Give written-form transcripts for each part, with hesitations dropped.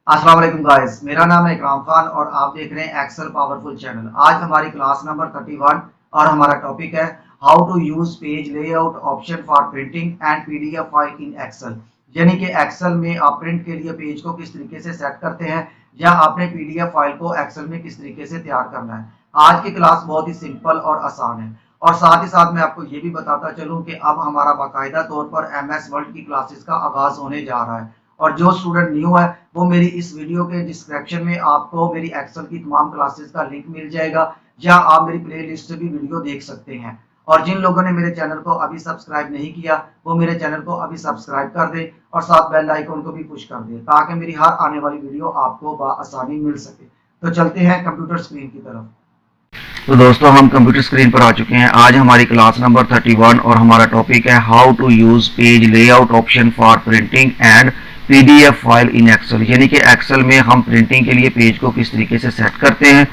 अस्सलाम वालेकुम गाइस, मेरा नाम है इकराम खान और आप देख रहे हैं एक्सेल पावरफुल चैनल। आज हमारी क्लास नंबर 31 और हमारा टॉपिक है how to use page layout option for printing and PDF file in Excel. यानी कि एक्सेल में आप प्रिंट के लिए पेज को किस तरीके से सेट करते हैं या आपने पीडीएफ फाइल को एक्सेल में किस तरीके से तैयार करना है। आज की क्लास बहुत ही सिंपल और आसान है और साथ ही साथ मैं आपको ये भी बताता चलूं कि अब हमारा बाकायदा तौर पर एमएस वर्ड की क्लासेस का आगाज होने जा रहा है और जो स्टूडेंट न्यू है वो मेरी इस वीडियो के डिस्क्रिप्शन में आपको मेरी एक्सेल की तमाम क्लासेस का लिंक मिल जाएगा या आप मेरी प्लेलिस्ट से भी वीडियो देख सकते हैं। और जिन लोगों ने मेरे चैनल को अभी सब्सक्राइब नहीं किया वो मेरे चैनल को अभी सब्सक्राइब कर दें और साथ बेल आइकन को भी पुश कर दें ताकि मेरी हर आने वाली वीडियो आपको आसानी मिल सके। तो चलते हैं कंप्यूटर स्क्रीन की तरफ। तो दोस्तों हम कंप्यूटर स्क्रीन पर आ चुके हैं। आज हमारी क्लास नंबर 31 और हमारा टॉपिक है how to use page layout option for printing and PDF file in Excel. यानी कि एक्सेल में हम प्रिंटिंग के लिए पेज को किस तरीके से सेट करते हैं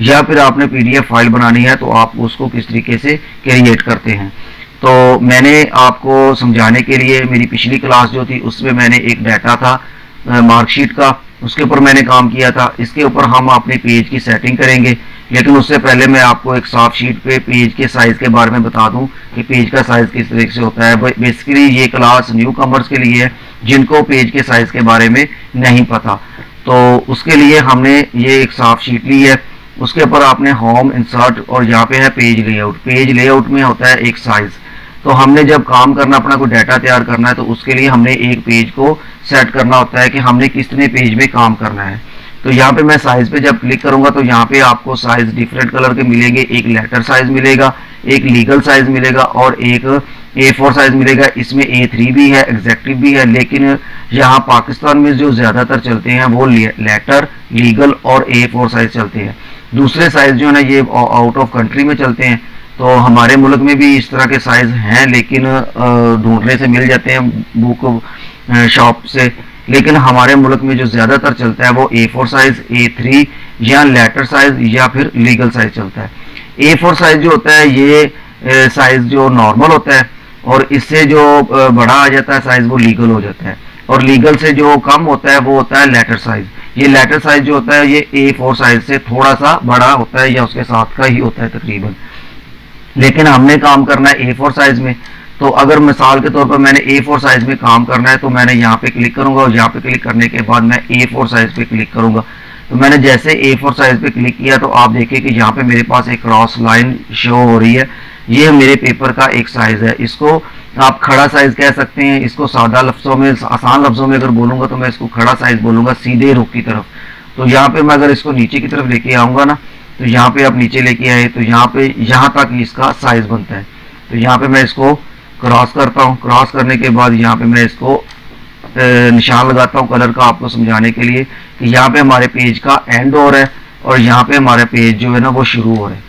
या फिर आपने पीडीएफ फाइल बनानी है तो आप उसको किस तरीके से क्रिएट करते हैं। तो मैंने आपको समझाने के लिए मेरी पिछली क्लास जो थी उसमें मैंने एक डाटा था मार्कशीट का, उसके ऊपर मैंने काम किया था। इसके ऊपर हम अपने पेज की सेटिंग करेंगे, लेकिन उससे पहले मैं आपको एक सॉफ्ट शीट पे पेज के साइज के बारे में बता दूं कि पेज का साइज किस तरीके से होता है। बेसिकली ये क्लास न्यू कमर्स के लिए है जिनको पेज के साइज के बारे में नहीं पता। तो उसके लिए हमने ये एक सॉफ्ट शीट ली है, उसके ऊपर आपने होम इंसर्ट और यहाँ पे है पेज लेआउट। पेज लेआउट में होता है एक साइज। तो हमने जब काम करना, अपना कोई डाटा तैयार करना है तो उसके लिए हमने एक पेज को सेट करना होता है कि हमने कितने पेज में काम करना है। तो यहाँ पे मैं साइज पे जब क्लिक करूंगा तो यहाँ पे आपको साइज डिफरेंट कलर के मिलेंगे। एक लेटर साइज मिलेगा, एक लीगल साइज मिलेगा और एक A4 साइज मिलेगा। इसमें A3 भी है, एग्जेक्टिव भी है, लेकिन यहाँ पाकिस्तान में जो ज्यादातर चलते हैं वो लेटर, लीगल और A4 साइज चलते हैं। दूसरे साइज जो है ना ये आउट ऑफ कंट्री में चलते हैं। तो हमारे मुल्क में भी इस तरह के साइज हैं, लेकिन ढूंढने से मिल जाते हैं बुक शॉप से। लेकिन हमारे मुल्क में जो ज्यादातर चलता है वो A4 साइज, A3 या लेटर साइज या फिर लीगल साइज चलता है। A4 साइज जो होता है ये साइज जो नॉर्मल होता है और इससे जो बड़ा आ जाता है साइज वो लीगल हो जाता है, और लीगल से जो कम होता है वो होता है लेटर साइज। ये लेटर साइज जो होता है ये A4 साइज से थोड़ा सा बड़ा होता है या उसके साथ का ही होता है तकरीबन, लेकिन हमने काम करना है A4 साइज में। तो अगर मिसाल के तौर पर मैंने A4 साइज में काम करना है तो मैंने यहाँ पे क्लिक करूंगा और यहाँ पे क्लिक करने के बाद मैं A4 साइज पे क्लिक करूंगा। तो मैंने जैसे A4 साइज पे क्लिक किया तो आप देखिए कि यहाँ पे मेरे पास एक क्रॉस लाइन शो हो रही है। ये मेरे पेपर का एक साइज है। इसको आप खड़ा साइज कह सकते हैं। इसको सादा लफ्जों में, आसान लफ्जों में अगर बोलूंगा तो मैं इसको खड़ा साइज बोलूंगा, सीधे रुख की तरफ। तो यहाँ पे मैं अगर इसको नीचे की तरफ लेके आऊंगा ना तो यहाँ पे आप नीचे लेके आए तो यहाँ पे यहाँ तक इसका साइज बनता है। तो यहाँ पे मैं इसको क्रॉस करता हूँ। क्रॉस करने के बाद यहाँ पे मैं इसको निशान लगाता हूँ कलर का आपको समझाने के लिए कि यहाँ पे हमारे पेज का एंड हो रहा है और यहाँ पे हमारा पेज जो है ना वो शुरू हो रहा है।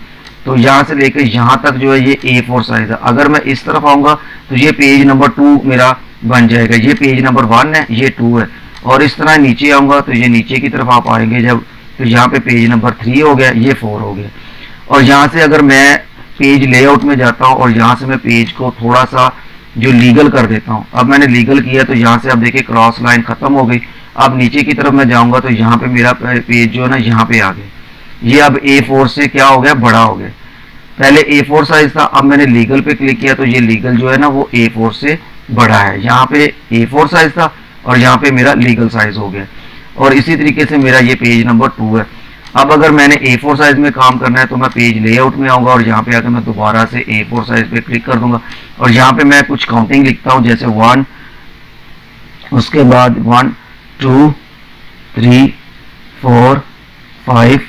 तो यहाँ से लेकर यहाँ तक जो है ये A4 साइज है। अगर मैं इस तरफ आऊंगा तो ये पेज नंबर 2 मेरा बन जाएगा। ये पेज नंबर 1 है, ये 2 है। और इस तरह नीचे आऊंगा तो ये नीचे की तरफ आप आएंगे जब, तो यहाँ पे पेज नंबर 3 हो गया, ये 4 हो गया। और यहाँ से अगर मैं पेज लेआउट में जाता हूँ और यहाँ से मैं पेज को थोड़ा सा जो लीगल कर देता हूँ। अब मैंने लीगल किया तो यहाँ से आप देखिए क्रॉस लाइन खत्म हो गई। अब नीचे की तरफ मैं जाऊंगा तो यहाँ पे मेरा पेज जो है ना यहाँ पे आ गया। ये अब A4 से क्या हो गया, बड़ा हो गया। पहले A4 साइज था, अब मैंने लीगल पे क्लिक किया तो ये लीगल जो है ना वो A4 से बड़ा है। यहाँ पे A4 साइज था और यहाँ पे मेरा लीगल साइज हो गया। और इसी तरीके से मेरा ये पेज नंबर 2 है। अब अगर मैंने A4 साइज में काम करना है तो मैं पेज लेआउट में आऊंगा और यहाँ पे आकर मैं दोबारा से A4 साइज पे क्लिक कर दूंगा और यहाँ पे मैं कुछ काउंटिंग लिखता हूँ, जैसे 1, उसके बाद 1 2 3 4 5,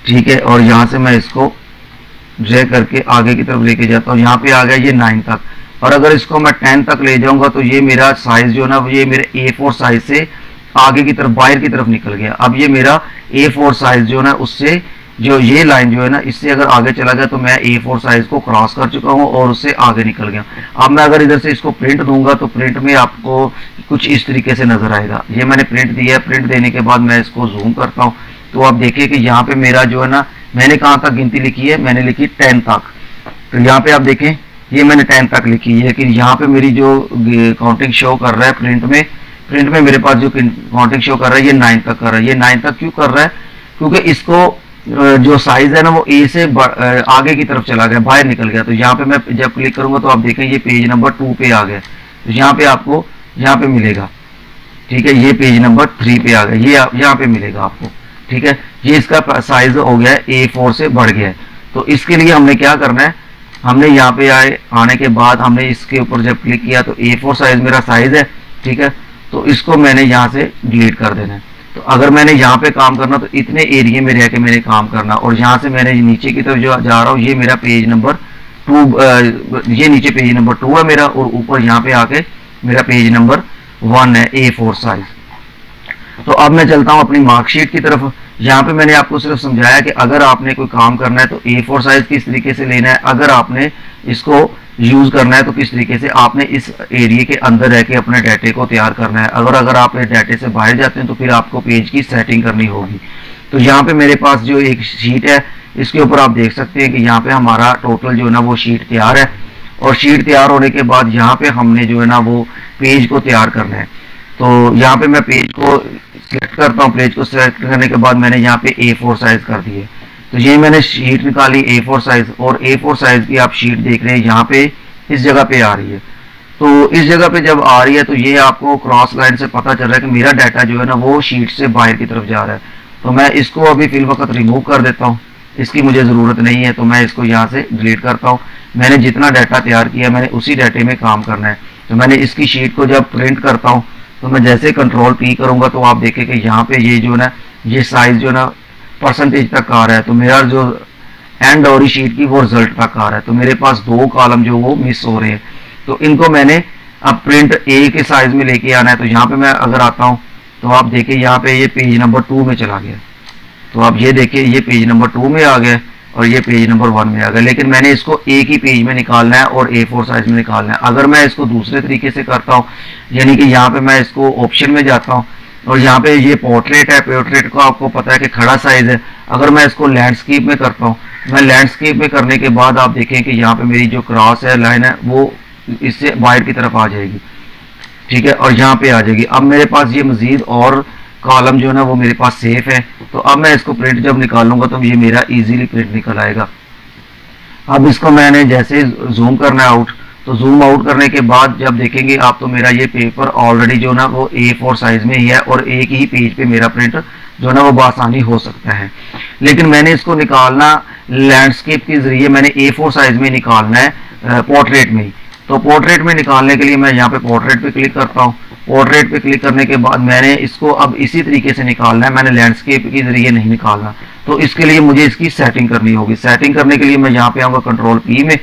ठीक है। और यहाँ से मैं इसको ड्रैग करके आगे की तरफ लेके जाता हूँ। यहाँ पे आ गया ये 9 तक। और अगर इसको मैं 10 तक ले जाऊंगा तो ये मेरा साइज जो ना ये मेरे A4 साइज से आगे की तरफ, बाहर की तरफ निकल गया। अब ये मेरा A4 साइज जो ना उससे जो ये लाइन जो है ना इससे अगर आगे चला गया तो मैं A4 साइज को क्रॉस कर चुका हूँ और उससे आगे निकल गया। अब मैं अगर इधर से इसको प्रिंट दूंगा तो प्रिंट में आपको कुछ इस तरीके से नजर आएगा। ये मैंने प्रिंट दिया है। प्रिंट देने के बाद मैं इसको जूम करता हूँ तो आप देखिए कि यहाँ पे मेरा जो है ना, मैंने कहाँ तक गिनती लिखी है, मैंने लिखी 10 तक। तो यहाँ पे आप देखें ये मैंने 10 तक लिखी है, लेकिन यहाँ पे मेरी जो काउंटिंग शो कर रहा है प्रिंट में प्रिंट में मेरे पास जो काउंटिंग शो कर रहा है ये 9 तक कर रहा है। ये 9 तक क्यों कर रहा है? क्योंकि इसको जो साइज है ना वो ए से आगे की तरफ चला गया, बाहर निकल गया। तो यहाँ पे मैं जब क्लिक करूंगा तो आप देखें ये पेज नंबर 2 पे आ गया। तो यहाँ पे आपको यहाँ पे मिलेगा, ठीक है, ये पेज नंबर 3 पे आ गया, ये यहाँ पे मिलेगा आपको, ठीक है। ये इसका साइज हो गया है A4 से बढ़ गया है। तो इसके लिए हमने क्या करना है, हमने यहाँ पे आने के बाद हमने इसके ऊपर जब क्लिक किया तो A4 साइज मेरा साइज है, ठीक है। तो इसको मैंने यहाँ से डिलीट कर देना है। तो अगर मैंने यहाँ पे काम करना तो इतने एरिया में रह के मैंने काम करना, और यहाँ से मैंने नीचे की तरफ जो जा रहा हूँ ये मेरा पेज नंबर 2, ये नीचे पेज नंबर 2 है मेरा, और ऊपर यहाँ पे आके मेरा पेज नंबर 1 है A4 साइज। तो अब मैं चलता हूँ अपनी मार्कशीट की तरफ। यहाँ पे मैंने आपको सिर्फ समझाया कि अगर आपने कोई काम करना है तो A4 साइज किस तरीके से लेना है, अगर आपने इसको यूज करना है तो किस तरीके से आपने इस एरिया के अंदर रह के अपने डाटे को तैयार करना है। अगर आप डाटे से बाहर जाते हैं तो फिर आपको पेज की सेटिंग करनी होगी। तो यहाँ पे मेरे पास जो एक शीट है इसके ऊपर आप देख सकते हैं कि यहाँ पे हमारा टोटल जो है ना वो शीट तैयार है, और शीट तैयार होने के बाद यहाँ पे हमने जो है ना वो पेज को तैयार करना है। तो यहाँ पे मैं पेज को सिलेक्ट करता हूँ। पेज को सिलेक्ट करने के बाद मैंने यहाँ पे A4 साइज कर दिए। तो ये मैंने शीट निकाली A4 साइज, और A4 साइज की आप शीट देख रहे हैं यहाँ पे इस जगह पे आ रही है। तो इस जगह पे जब आ रही है तो ये आपको क्रॉस लाइन से पता चल रहा है कि मेरा डाटा जो है ना वो शीट से बाहर की तरफ जा रहा है। तो मैं इसको अभी फिल वक्त रिमूव कर देता हूँ, इसकी मुझे ज़रूरत नहीं है। तो मैं इसको यहाँ से डिलीट करता हूँ। मैंने जितना डाटा तैयार किया मैंने उसी डाटे में काम करना है। तो मैंने इसकी शीट को जब प्रिंट करता हूँ तो मैं जैसे कंट्रोल P करूँगा तो आप देखें कि यहाँ पे ये जो ना ये साइज जो ना परसेंटेज तक आ रहा है। तो मेरा जो एंड और शीट की वो रिजल्ट तक आ रहा है। तो मेरे पास 2 कॉलम जो वो मिस हो रहे हैं। तो इनको मैंने अब प्रिंट A के साइज में लेके आना है। तो यहाँ पे मैं अगर आता हूँ तो आप देखें यहाँ पे ये पेज नंबर 2 में चला गया। तो आप ये देखें ये पेज नंबर 2 में आ गया और ये पेज नंबर 1 में आ गया। लेकिन मैंने इसको एक ही पेज में निकालना है और A4 साइज में निकालना है। अगर मैं इसको दूसरे तरीके से करता हूँ, यानी कि यहाँ पे मैं इसको ऑप्शन में जाता हूँ और यहाँ पे ये पोर्ट्रेट है, पोर्ट्रेट को आपको पता है कि खड़ा साइज है। अगर मैं इसको लैंडस्केप में करता हूँ, मैं लैंडस्केप में करने के बाद आप देखें कि यहाँ पे मेरी जो क्रॉस है लाइन है वो इससे बाहर की तरफ आ जाएगी, ठीक है, और यहाँ पे आ जाएगी। अब मेरे पास ये मजीद और कॉलम जो है ना वो मेरे पास सेफ है। तो अब मैं इसको प्रिंट जब निकालूंगा तो ये मेरा इजीली प्रिंट निकल आएगा। अब इसको मैंने जैसे जूम करना है आउट, तो जूम आउट करने के बाद जब देखेंगे आप तो मेरा ये पेपर ऑलरेडी जो ना वो A4 साइज में ही है और एक ही पेज पे मेरा प्रिंट जो ना वो बआसानी हो सकता है। लेकिन मैंने इसको निकालना लैंडस्केप के जरिए, मैंने A4 साइज में निकालना है पोर्ट्रेट में ही। तो पोर्ट्रेट में निकालने के लिए मैं यहाँ पे पोर्ट्रेट पे क्लिक करता हूँ। पोर्ट्रेट पे क्लिक करने के बाद मैंने इसको अब इसी तरीके से निकालना है, मैंने लैंडस्केप के जरिए नहीं निकालना। तो इसके लिए मुझे इसकी सेटिंग करनी होगी। सेटिंग करने के लिए मैं यहाँ पे आऊँगा कंट्रोल P में।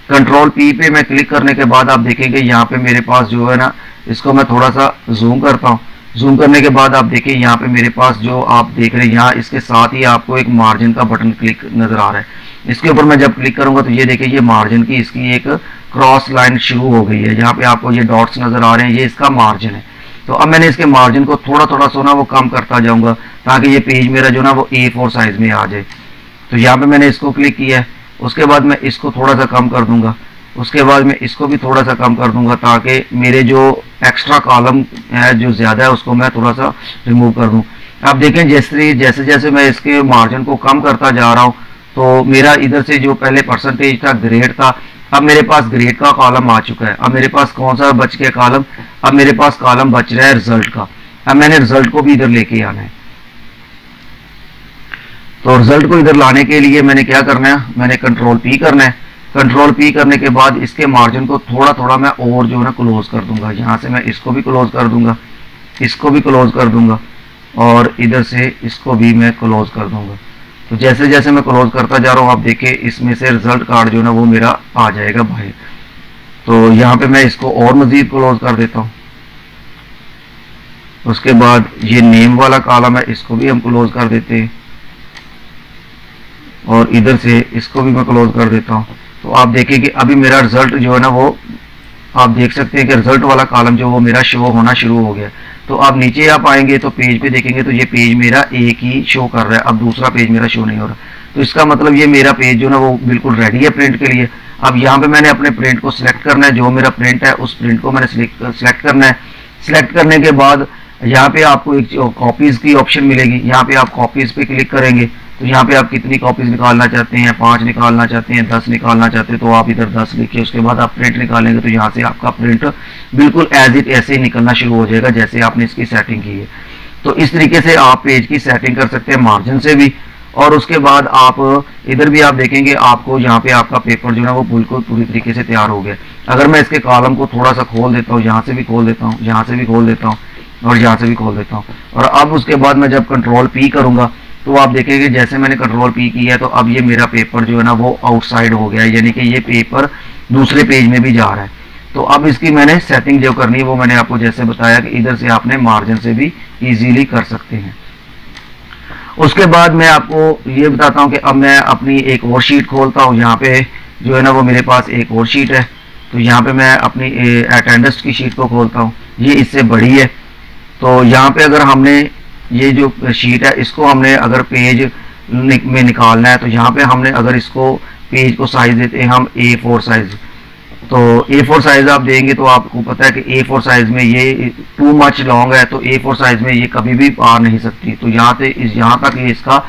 कंट्रोल P पे मैं क्लिक करने के बाद आप देखेंगे यहाँ पे मेरे पास जो है ना, इसको मैं थोड़ा सा जूम करता हूँ। जूम करने के बाद आप देखिए यहाँ पे मेरे पास जो आप देख रहे हैं यहाँ इसके साथ ही आपको एक मार्जिन का बटन क्लिक नजर आ रहा है। इसके ऊपर मैं जब क्लिक करूंगा तो ये देखिए ये मार्जिन की इसकी एक क्रॉस लाइन शुरू हो गई है। यहाँ पे आपको ये डॉट्स नजर आ रहे हैं, ये इसका मार्जिन है। तो अब मैंने इसके मार्जिन को थोड़ा थोड़ा सा ना वो कम करता जाऊंगा ताकि ये पेज मेरा जो ना वो A4 साइज में आ जाए। तो यहाँ पे मैंने इसको क्लिक किया है। उसके बाद मैं इसको थोड़ा सा कम कर दूंगा, उसके बाद मैं इसको भी थोड़ा सा कम कर दूंगा ताकि मेरे जो एक्स्ट्रा कॉलम है जो ज़्यादा है उसको मैं थोड़ा सा रिमूव कर दूं। आप देखें जैसे जैसे मैं इसके मार्जिन को कम करता जा रहा हूं तो मेरा इधर से जो पहले परसेंटेज था ग्रेड था, अब मेरे पास ग्रेड का कॉलम आ चुका है। अब मेरे पास कौन सा बच गया कॉलम, अब मेरे पास कॉलम बच रहा है रिजल्ट का। अब मैंने रिजल्ट को भी इधर लेके आना है। तो रिजल्ट को इधर लाने के लिए मैंने क्या करना है, मैंने कंट्रोल P करना है। कंट्रोल P करने के बाद इसके मार्जिन को थोड़ा थोड़ा मैं और जो है ना क्लोज कर दूंगा। यहाँ से मैं इसको भी क्लोज कर दूंगा, इसको भी क्लोज कर दूंगा और इधर से इसको भी मैं क्लोज कर दूंगा। तो जैसे जैसे मैं क्लोज करता जा रहा हूँ आप देखिए इसमें से रिजल्ट कार्ड जो है ना वो मेरा आ जाएगा बाहर। तो यहाँ पे मैं इसको और मजीद क्लोज कर देता हूँ। उसके बाद ये नेम वाला कॉलम है, इसको भी हम क्लोज कर देते हैं और इधर से इसको भी मैं क्लोज कर देता हूँ। तो आप देखिए कि अभी मेरा रिजल्ट जो है ना वो आप देख सकते हैं कि रिजल्ट वाला कॉलम जो वो मेरा शो होना शुरू हो गया। तो आप नीचे आप आएंगे तो पेज पे देखेंगे तो ये पेज मेरा एक ही शो कर रहा है, अब दूसरा पेज मेरा शो नहीं हो रहा। तो इसका मतलब ये मेरा पेज जो ना वो बिल्कुल रेडी है प्रिंट के लिए। अब यहाँ पे मैंने अपने प्रिंट को सिलेक्ट करना है, जो मेरा प्रिंट है उस प्रिंट को मैंने सिलेक्ट करना है। सिलेक्ट करने के बाद यहाँ पे आपको एक कॉपीज़ की ऑप्शन मिलेगी, यहाँ पे आप कॉपीज़ पे क्लिक करेंगे तो यहाँ पे आप कितनी कॉपीज़ निकालना चाहते हैं, 5 निकालना चाहते हैं, 10 निकालना चाहते हैं तो आप इधर 10 लिखिए। उसके बाद आप प्रिंट निकालेंगे तो यहाँ से आपका प्रिंट बिल्कुल एज इट ऐसे ही निकलना शुरू हो जाएगा जैसे आपने इसकी सेटिंग की है। तो इस तरीके से आप पेज की सेटिंग कर सकते हैं मार्जिन से भी। और उसके बाद आप इधर भी आप देखेंगे आपको यहाँ पे आपका पेपर जो है वो बिल्कुल पूरी तरीके से तैयार हो गया। अगर मैं इसके कॉलम को थोड़ा सा खोल देता हूँ, यहाँ से भी खोल देता हूँ, यहाँ से भी खोल देता हूँ और यहाँ से भी खोल देता हूँ, और अब उसके बाद मैं जब कंट्रोल पी करूँगा तो आप देखेंगे जैसे मैंने कंट्रोल पी किया है तो अब ये मेरा पेपर जो है ना वो आउटसाइड हो गया है, यानी कि ये पेपर दूसरे पेज में भी जा रहा है। तो अब इसकी मैंने सेटिंग जो करनी है वो मैंने आपको जैसे बताया कि इधर से आपने मार्जिन से भी इजीली कर सकते हैं। उसके बाद मैं आपको ये बताता हूँ कि अब मैं अपनी एक और शीट खोलता हूँ। यहाँ पे जो है ना वो मेरे पास एक और शीट है, तो यहाँ पे मैं अपनी अटेंडेंस की शीट को खोलता हूँ। ये इससे बड़ी है, तो यहाँ पे अगर हमने ये जो शीट है इसको हमने अगर पेज में निकालना है तो यहाँ पे हमने अगर इसको पेज को साइज देते हैं हम A4 साइज, तो A4 साइज आप देंगे तो आपको पता है कि A4 साइज में ये टू मच लॉन्ग है, तो A4 साइज में ये कभी भी आ नहीं सकती। तो यहाँ से यहाँ तक ये इसका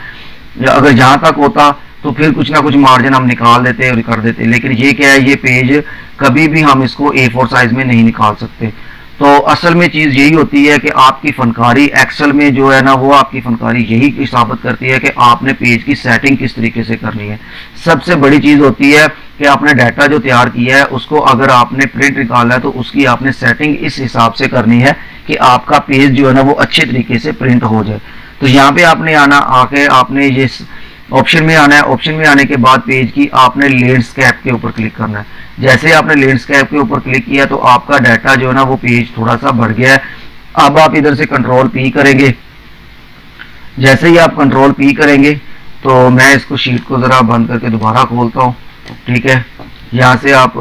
अगर यहाँ तक होता तो फिर कुछ ना कुछ मार्जिन हम निकाल देते और कर देते, लेकिन ये क्या है, ये पेज कभी भी हम इसको A4 साइज में नहीं निकाल सकते। तो असल में चीज़ यही होती है कि आपकी फनकारी एक्सेल में जो है ना वो आपकी फनकारी यही साबित करती है कि आपने पेज की सेटिंग किस तरीके से करनी है। सबसे बड़ी चीज़ होती है कि आपने डाटा जो तैयार किया है उसको अगर आपने प्रिंट निकाला है तो उसकी आपने सेटिंग इस हिसाब से करनी है कि आपका पेज जो है ना वो अच्छे तरीके से प्रिंट हो जाए। तो यहाँ पे आपने आना आके आपने ये ऑप्शन में आना है। ऑप्शन में आने के बाद पेज की आपने लैंडस्केप के ऊपर क्लिक करना है। जैसे आपने लैंडस्केप के ऊपर क्लिक किया तो आपका डाटा जो है ना वो पेज थोड़ा सा बढ़ गया है। अब आप इधर से कंट्रोल पी करेंगे। जैसे ही आप कंट्रोल पी करेंगे तो मैं इसको शीट को ज़रा बंद करके दोबारा खोलता हूँ, ठीक है। यहाँ से आप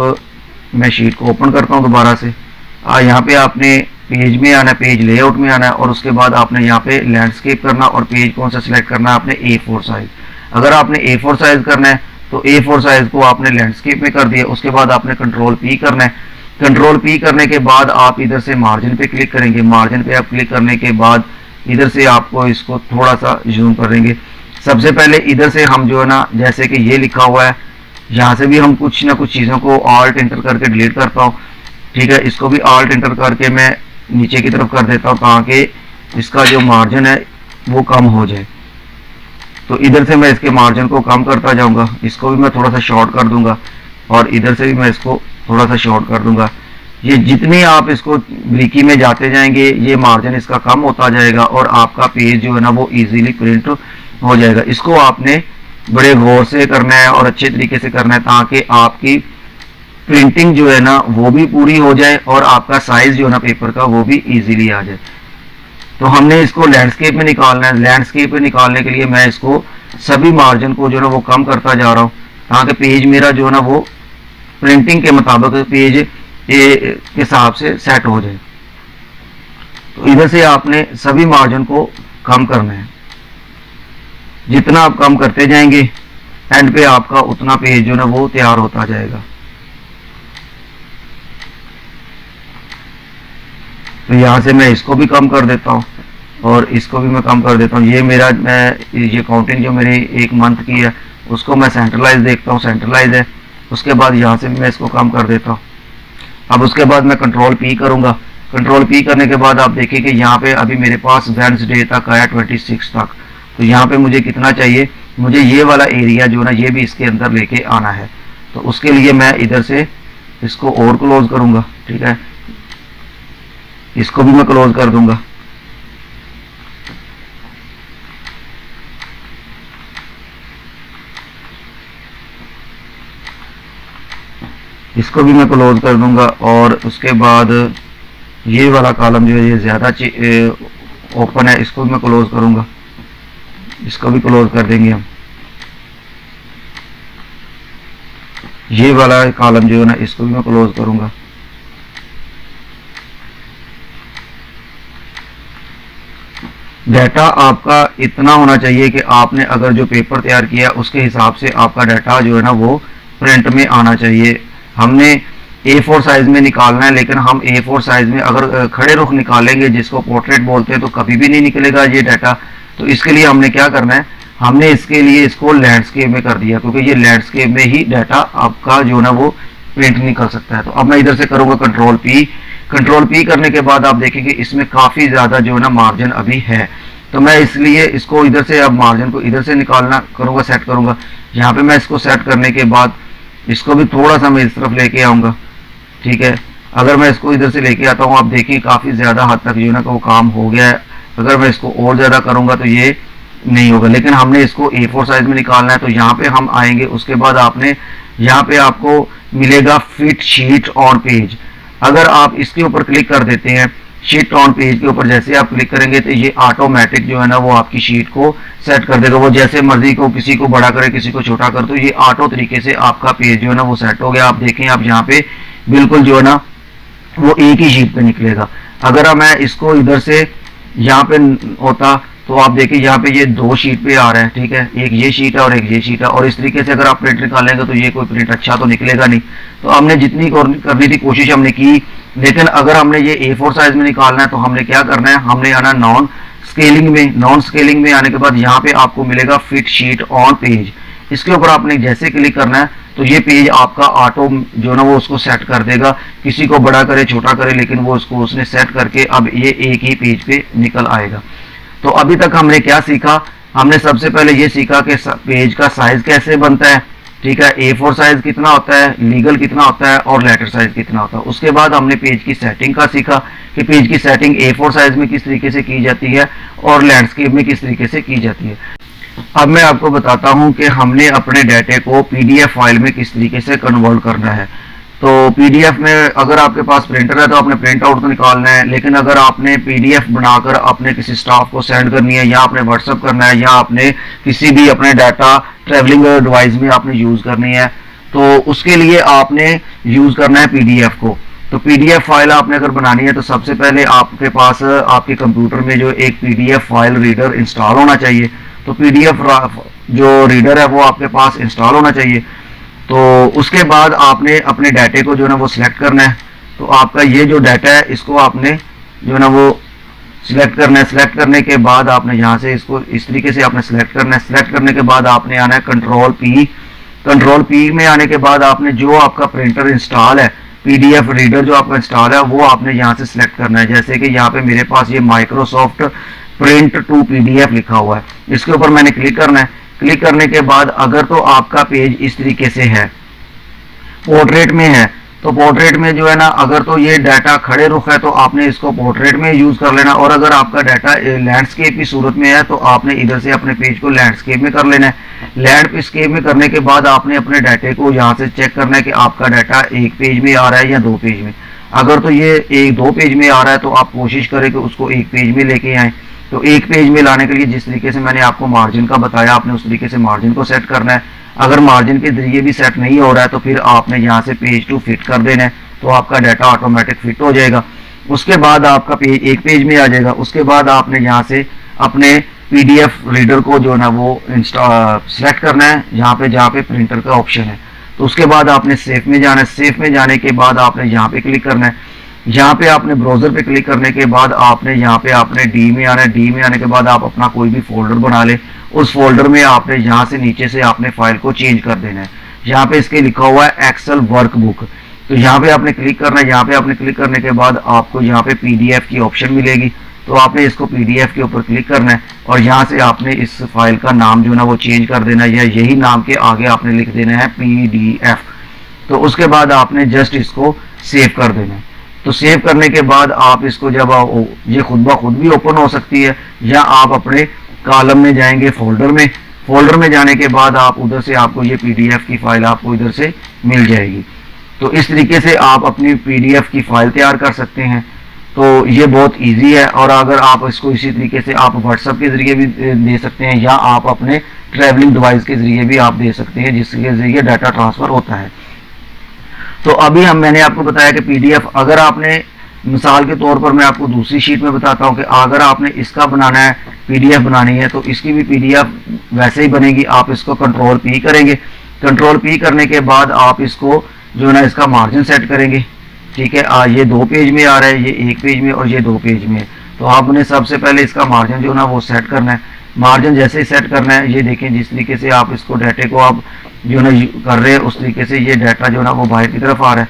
मैं शीट को ओपन करता हूँ दोबारा से। यहाँ पे आपने पेज में आना है, पेज लेआउट में आना है और उसके बाद आपने यहाँ पे लैंडस्केप करना और पेज कौन सा सिलेक्ट करना है आपने A4 साइज। अगर आपने A4 साइज करना है तो A4 साइज को आपने लैंडस्केप में कर दिया। उसके बाद आपने कंट्रोल पी करना है। कंट्रोल पी करने के बाद आप इधर से मार्जिन पे क्लिक करेंगे। मार्जिन पे आप क्लिक करने के बाद इधर से आपको इसको थोड़ा सा जूम करेंगे। सबसे पहले इधर से हम जो है ना जैसे कि ये लिखा हुआ है यहाँ से भी हम कुछ ना कुछ चीज़ों को ऑल्ट एंटर करके डिलीट करता हूँ, ठीक है। इसको भी ऑल्ट एंटर करके मैं नीचे की तरफ कर देता हूँ ताकि इसका जो मार्जिन है वो कम हो जाए। तो इधर से मैं इसके मार्जिन को कम करता जाऊंगा। इसको भी मैं थोड़ा सा शॉर्ट कर दूंगा और इधर से भी मैं इसको थोड़ा सा शॉर्ट कर दूंगा। ये जितनी आप इसको ब्रीकी में जाते जाएंगे ये मार्जिन इसका कम होता जाएगा और आपका पेज जो है ना वो इजीली प्रिंट हो जाएगा। इसको आपने बड़े गौर से करना है और अच्छे तरीके से करना है ताकि आपकी प्रिंटिंग जो है ना वो भी पूरी हो जाए और आपका साइज जो है ना पेपर का वो भी इजीली आ जाए। तो हमने इसको लैंडस्केप में निकालना है। लैंडस्केप में निकालने के लिए मैं इसको सभी मार्जिन को जो है ना वो कम करता जा रहा हूँ ताकि पेज मेरा जो है ना वो प्रिंटिंग के मुताबिक पेज के हिसाब से सेट हो जाए। तो इधर से आपने सभी मार्जिन को कम करना है। जितना आप कम करते जाएंगे एंड पे आपका उतना पेज जो है ना वो तैयार होता जाएगा। तो यहाँ से मैं इसको भी कम कर देता हूँ और इसको भी मैं कम कर देता हूँ। ये मेरा ये काउंटिंग जो मेरी एक मंथ की है उसको मैं सेंट्रलाइज देखता हूँ, सेंट्रलाइज है। उसके बाद यहाँ से भी मैं इसको कम कर देता हूँ। अब उसके बाद मैं कंट्रोल पी करूँगा। कंट्रोल पी करने के बाद आप देखिए कि यहाँ पे अभी मेरे पास वेडनेसडे तक आया 26 तक। तो यहाँ पे मुझे कितना चाहिए, मुझे ये वाला एरिया जो ना ये भी इसके अंदर लेके आना है। तो उसके लिए मैं इधर से इसको और क्लोज करूँगा, ठीक है। इसको भी मैं क्लोज कर दूंगा। इसको भी मैं क्लोज कर दूंगा और उसके बाद ये वाला कॉलम जो है ये ज़्यादा ओपन है, इसको भी मैं क्लोज करूंगा। इसको भी क्लोज कर देंगे हम। ये वाला कॉलम जो है ना इसको भी मैं क्लोज करूंगा। डाटा आपका इतना होना चाहिए कि आपने अगर जो पेपर तैयार किया उसके हिसाब से आपका डाटा जो है ना वो प्रिंट में आना चाहिए। हमने A4 साइज में निकालना है, लेकिन हम A4 साइज में अगर खड़े रुख निकालेंगे जिसको पोर्ट्रेट बोलते हैं तो कभी भी नहीं निकलेगा ये डाटा। तो इसके लिए हमने क्या करना है, हमने इसके लिए इसको लैंडस्केप में कर दिया, क्योंकि ये लैंडस्केप में ही डाटा आपका जो ना वो प्रिंट निकल सकता है। तो अब मैं इधर से करूँगा कंट्रोल पी करने के बाद आप देखेंगे इसमें काफ़ी ज़्यादा जो ना मार्जिन अभी है। तो मैं इसलिए इसको इधर से अब मार्जिन को इधर से निकालना करूँगा, सेट करूँगा। यहाँ पे मैं इसको सेट करने के बाद इसको भी थोड़ा सा मैं इस तरफ लेके आऊँगा, ठीक है। अगर मैं इसको इधर से लेके आता हूँ, आप देखिए काफ़ी ज़्यादा हद तक जो ना वो काम हो गया है। अगर मैं इसको और ज़्यादा करूँगा तो ये नहीं होगा, लेकिन हमने इसको A4 साइज में निकालना है। तो यहाँ पे हम आएंगे, उसके बाद आपने यहाँ पे आपको मिलेगा फिट शीट ऑन पेज। अगर आप इसके ऊपर क्लिक कर देते हैं, शीट ऑन पेज के ऊपर जैसे आप क्लिक करेंगे तो ये ऑटोमेटिक जो है ना वो आपकी शीट को सेट कर देगा। वो जैसे मर्जी को किसी को बड़ा करे, किसी को छोटा कर, तो ये ऑटो तरीके से आपका पेज जो है ना वो सेट हो गया। आप देखें, आप यहाँ पे बिल्कुल जो है ना वो एक ही शीट पे निकलेगा। अगर मैं इसको इधर से यहाँ पे होता तो आप देखिए यहाँ पे ये दो शीट पे आ रहा है, ठीक है। एक ये शीट है और एक ये शीट है, और इस तरीके से अगर आप प्रिंट निकालेंगे तो ये कोई प्रिंट अच्छा तो निकलेगा नहीं। तो हमने जितनी करनी थी कोशिश हमने की, लेकिन अगर हमने ये A4 साइज में निकालना है तो हमने क्या करना है, हमने आना नॉन स्केलिंग में। नॉन स्केलिंग में आने के बाद यहाँ पे आपको मिलेगा फिट शीट ऑन पेज। इसके ऊपर आपने जैसे क्लिक करना है तो ये पेज आपका ऑटो जो ना वो उसको सेट कर देगा, किसी को बड़ा करे छोटा करे, लेकिन वो उसको उसने सेट करके अब ये एक ही पेज पे निकल आएगा। तो अभी तक हमने क्या सीखा, हमने सबसे पहले ये सीखा कि पेज का साइज कैसे बनता है, ठीक है। A4 साइज कितना होता है, लीगल कितना होता है और लेटर साइज कितना होता है। उसके बाद हमने पेज की सेटिंग का सीखा कि पेज की सेटिंग A4 साइज में किस तरीके से की जाती है और लैंडस्केप में किस तरीके से की जाती है। अब मैं आपको बताता हूं कि हमने अपने डाटे को PDF फाइल में किस तरीके से कन्वर्ट करना है। तो PDF में अगर आपके पास प्रिंटर है तो आपने प्रिंट आउट तो निकालना है, लेकिन अगर आपने PDF बनाकर अपने किसी स्टाफ को सेंड करनी है, या आपने व्हाट्सअप करना है, या आपने किसी भी अपने डाटा ट्रैवलिंग डिवाइस में आपने यूज़ करनी है, तो उसके लिए आपने यूज़ करना है PDF को। तो PDF फाइल आपने अगर बनानी है तो सबसे पहले आपके पास आपके कंप्यूटर में जो एक PDF फाइल रीडर इंस्टॉल होना चाहिए। तो PDF जो रीडर है वो आपके पास इंस्टॉल होना चाहिए। तो उसके बाद आपने अपने डाटे को जो ना वो सिलेक्ट करना है। तो आपका ये जो डाटा है इसको आपने जो ना वो सिलेक्ट करना है। सिलेक्ट करने के बाद आपने यहाँ से इसको इस तरीके से आपने सिलेक्ट करना है। सिलेक्ट करने के बाद आपने आना है कंट्रोल P। कंट्रोल P में आने के बाद आपने जो आपका प्रिंटर इंस्टॉल है, PDF रीडर जो आपका इंस्टॉल है, वो आपने यहाँ से सिलेक्ट करना है। जैसे कि यहाँ पे मेरे पास ये माइक्रोसॉफ्ट प्रिंट टू PDF लिखा हुआ है, इसके ऊपर मैंने क्लिक करना है। क्लिक करने के बाद अगर तो आपका पेज इस तरीके से है, पोर्ट्रेट में है, तो पोर्ट्रेट में जो है ना, अगर तो ये डाटा खड़े रुख है तो आपने इसको पोर्ट्रेट में यूज कर लेना, और अगर आपका डाटा लैंडस्केप की सूरत में है तो आपने इधर से अपने पेज को लैंडस्केप में कर लेना है। लैंडस्केप में करने के बाद आपने अपने डाटे को यहाँ से चेक करना है कि आपका डाटा एक पेज में आ रहा है या दो पेज में। अगर तो ये एक दो पेज में आ रहा है तो आप कोशिश करें कि उसको एक पेज में लेके आए। तो एक पेज में लाने के लिए जिस तरीके से मैंने आपको मार्जिन का बताया, आपने उस तरीके से मार्जिन को सेट करना है। अगर मार्जिन के जरिए भी सेट नहीं हो रहा है तो फिर आपने यहाँ से पेज टू फिट कर देना है, तो आपका डाटा ऑटोमेटिक फिट हो जाएगा। उसके बाद आपका पेज एक पेज में आ जाएगा। उसके बाद आपने यहाँ से अपने PDF रीडर को जो ना वो सेलेक्ट करना है, यहाँ पे जहाँ पे प्रिंटर का ऑप्शन है। तो उसके बाद आपने सेव में जाना है। सेव में जाने के बाद आपने यहाँ पे क्लिक करना है। यहाँ पे आपने ब्राउजर पे क्लिक करने के बाद आपने यहाँ पे आपने डी में आना है। डी में आने के बाद आप अपना कोई भी फोल्डर बना ले, उस फोल्डर में आपने यहाँ से नीचे से आपने फाइल को चेंज कर देना है। यहाँ पे इसके लिखा हुआ है एक्सेल वर्कबुक, तो यहाँ पे आपने क्लिक करना है। यहाँ पे आपने क्लिक करने के बाद आपको यहाँ पे PDF की ऑप्शन मिलेगी, तो आपने इसको PDF के ऊपर क्लिक करना है और यहाँ से आपने इस फाइल का नाम जो ना वो चेंज कर देना है, या यही नाम के आगे आपने लिख देना है PDF। तो उसके बाद आपने जस्ट इसको सेव कर देना है। तो सेव करने के बाद आप इसको जब ये खुद ब खुद भी ओपन हो सकती है, या आप अपने कॉलम में जाएंगे फोल्डर में। फोल्डर में जाने के बाद आप उधर से आपको ये PDF की फाइल आपको इधर से मिल जाएगी। तो इस तरीके से आप अपनी PDF की फाइल तैयार कर सकते हैं। तो ये बहुत इजी है, और अगर आप इसको इसी तरीके से आप व्हाट्सएप के जरिए भी दे सकते हैं, या आप अपने ट्रैवलिंग डिवाइस के जरिए भी आप दे सकते हैं, जिसके जरिए डाटा ट्रांसफर होता है। तो अभी मैंने आपको बताया कि PDF, अगर आपने मिसाल के तौर पर मैं आपको दूसरी शीट में बताता हूं कि अगर आपने इसका बनाना है, PDF बनानी है, तो इसकी भी PDF वैसे ही बनेगी। आप इसको कंट्रोल P करेंगे। कंट्रोल P करने के बाद आप इसको जो है ना इसका मार्जिन सेट करेंगे। ठीक है, ये 2 पेज में आ रहा है, ये 1 पेज में और ये 2 पेज में। तो आपने सबसे पहले इसका मार्जिन जो ना वो सेट करना है। मार्जिन जैसे ही सेट करना है, ये देखें जिस तरीके से आप इसको डाटे को आप जो ना कर रहे हैं उस तरीके से ये डाटा जो ना वो बाहर की तरफ आ रहा है।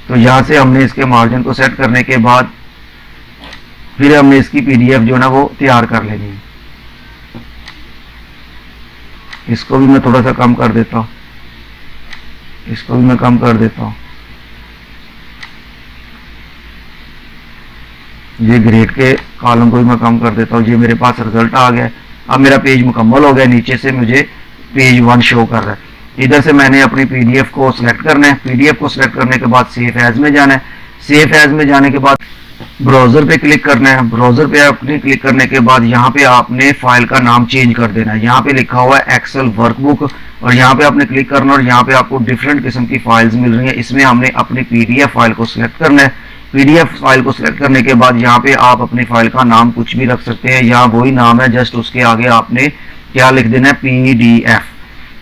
तो यहाँ से हमने इसके मार्जिन को सेट करने के बाद फिर हमने इसकी PDF जो ना वो तैयार कर लेनी है। इसको भी मैं थोड़ा सा कम कर देता हूँ, इसको भी मैं कम कर देता हूँ। ये ग्रेड के कॉलम को भी मैं कम कर देता हूँ। ये मेरे पास रिजल्ट आ गया। अब मेरा पेज मुकम्मल हो गया, नीचे से मुझे पेज 1 शो कर रहा है। इधर से मैंने अपनी PDF को सिलेक्ट करना है। PDF को सिलेक्ट करने के बाद सेव एज में जाना है। सेव एज में जाने के बाद ब्राउजर पे क्लिक करना है। ब्राउजर पे आपने क्लिक करने के बाद यहाँ पे आपने फाइल का नाम चेंज कर देना है। यहाँ पे लिखा हुआ है एक्सेल वर्कबुक और यहाँ पे आपने क्लिक करना और यहाँ पे आपको डिफरेंट किस्म की फाइल्स मिल रही हैं। इसमें हमने अपनी PDF फाइल को सिलेक्ट करना है। PDF फाइल को सिलेक्ट करने के बाद यहाँ पे आप अपनी फाइल का नाम कुछ भी रख सकते हैं, यहाँ वही नाम है, जस्ट उसके आगे आपने क्या लिख देना है,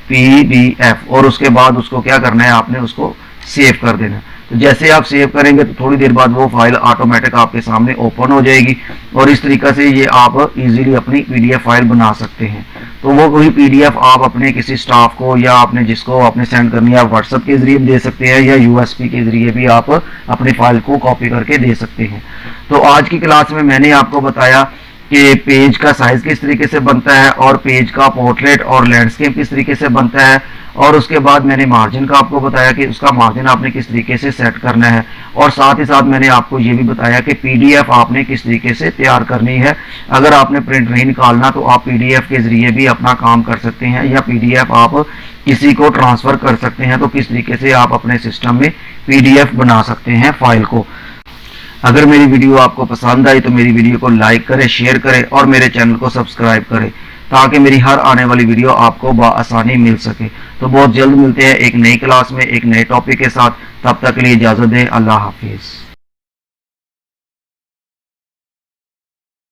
PDF और उसके बाद उसको क्या करना है, आपने उसको सेव कर देना है। तो जैसे आप सेव करेंगे तो थोड़ी देर बाद वो फाइल ऑटोमेटिक आपके सामने ओपन हो जाएगी और इस तरीके से ये आप इजीली अपनी PDF फाइल बना सकते हैं। तो वो कोई PDF आप अपने किसी स्टाफ को या आपने जिसको आपने सेंड करनी है, आप व्हाट्सएप के जरिए भी दे सकते हैं या USB के जरिए भी आप अपनी फाइल को कॉपी करके दे सकते हैं। तो आज की क्लास में मैंने आपको बताया कि पेज का साइज किस तरीके से बनता है और पेज का पोर्ट्रेट और लैंडस्केप किस तरीके से बनता है, और उसके बाद मैंने मार्जिन का आपको बताया कि उसका मार्जिन आपने किस तरीके से सेट करना है, और साथ ही साथ मैंने आपको ये भी बताया कि PDF आपने किस तरीके से तैयार करनी है। अगर आपने प्रिंट नहीं निकालना तो आप PDF के जरिए भी अपना काम कर सकते हैं या PDF आप किसी को ट्रांसफर कर सकते हैं। तो किस तरीके से आप अपने सिस्टम में PDF बना सकते हैं फाइल को। अगर मेरी वीडियो आपको पसंद आई तो मेरी वीडियो को लाइक करें, शेयर करें और मेरे चैनल को सब्सक्राइब करें ताकि मेरी हर आने वाली वीडियो आपको बआसानी मिल सके। तो बहुत जल्द मिलते हैं एक नई क्लास में एक नए टॉपिक के साथ। तब तक के लिए इजाज़त दें। अल्लाह हाफिज़।